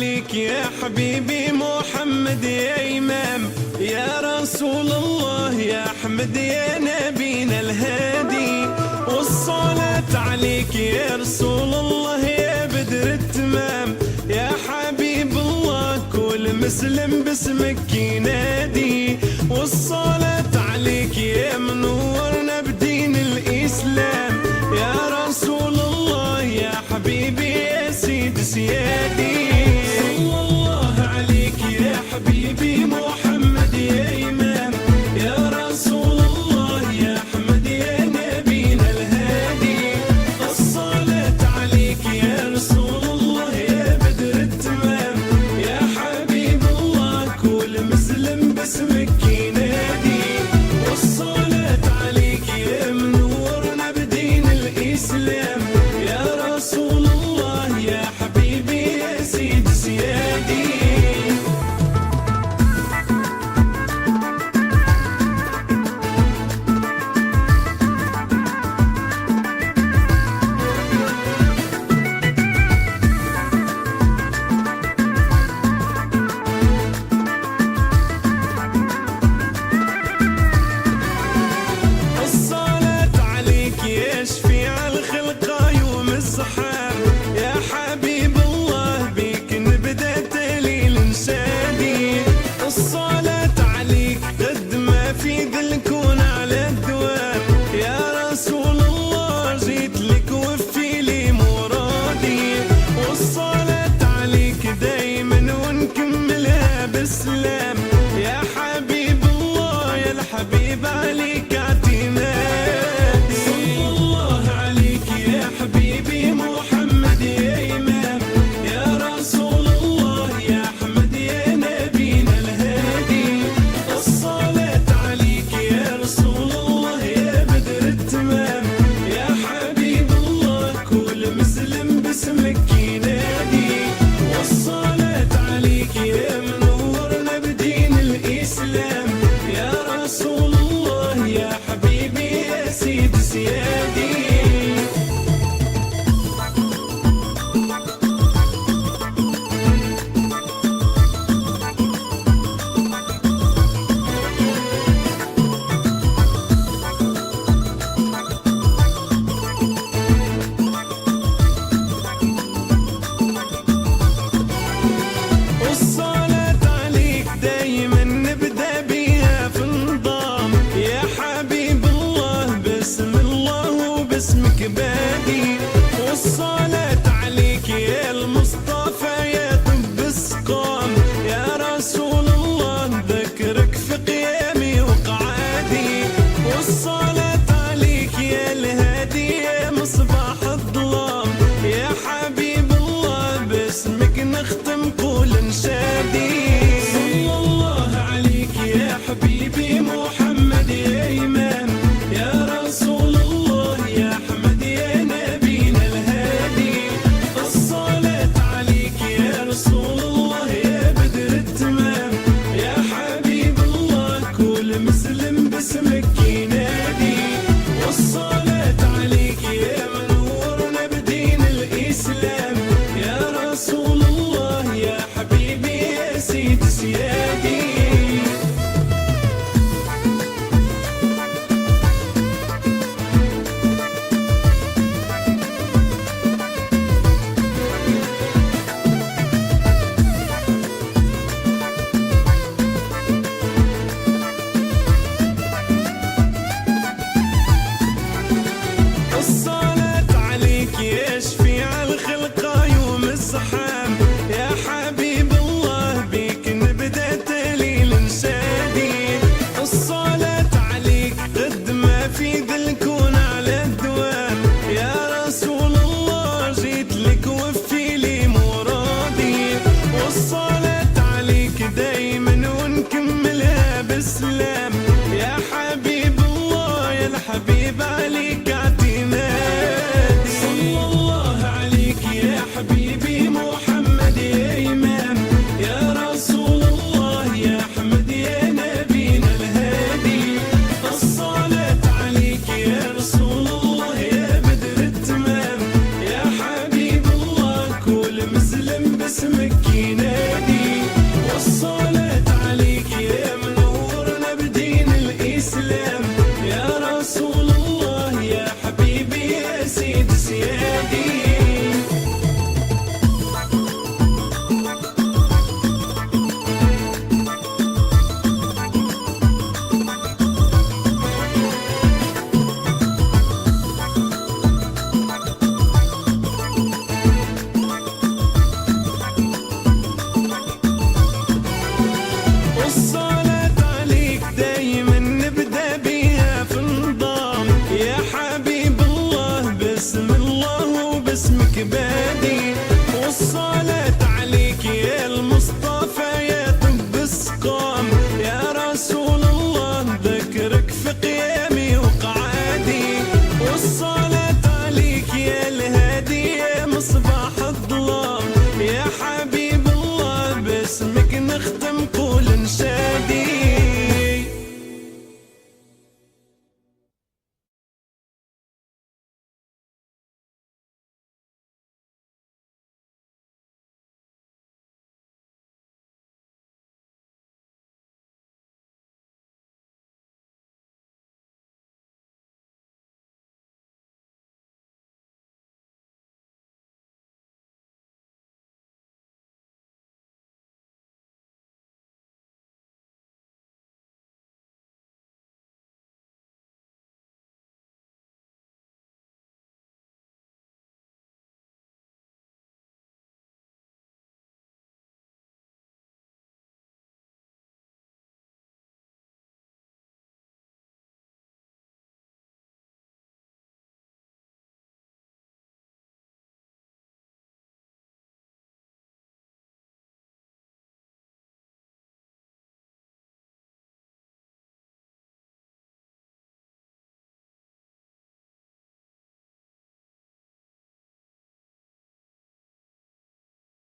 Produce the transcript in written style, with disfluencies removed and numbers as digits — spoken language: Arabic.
عليك يا حبيبي محمد يا إمام يا رسول الله يا أحمد يا نبينا الهادي، والصلاة عليك يا رسول الله يا بدر التمام، يا حبيب الله كل مسلم باسمك ينادي، والصلاة عليك يا منورنا بدين الإسلام، يا رسول الله يا حبيبي يا سيد سيادي. صلى الله عليك يا حبيبي محمد يا إمام يا رسول الله يا أحمد يا نبينا الهادي، الصلاة عليك يا رسول الله يا بدر التمام، يا حبيب الله كل مسلم باسمك ينادي، والصلاة عليك يا منورنا بدين الإسلام، يا رسول الله يا حبيبي يا سيد سيادي. الصلاة عليك يا شفيع الخلق يوم الصحاب، يا حبيب الله بيك نبدا تليل نشادي، الصلاة عليك قد ما في ذا الكون على الدوام، يا رسول الله جيت لك وفي لي مرادي، والصلاة عليك دايما ونكملها بالسلام، يا حبيب الله يا الحبيب عليك اعتمادي. صلى الله عليك يا حبيبي محمد يا إمام يا رسول الله يا أحمد يا نبينا الهادي، الصلاة عليك يا رسول الله يا بدر التمام، يا حبيب الله كل مسلم باسمك ينادي، والصلاة عليك يا منورنا بدين الإسلام، يا رسول الله يا حبيبي يا سيد سيادي. نادي والصلاة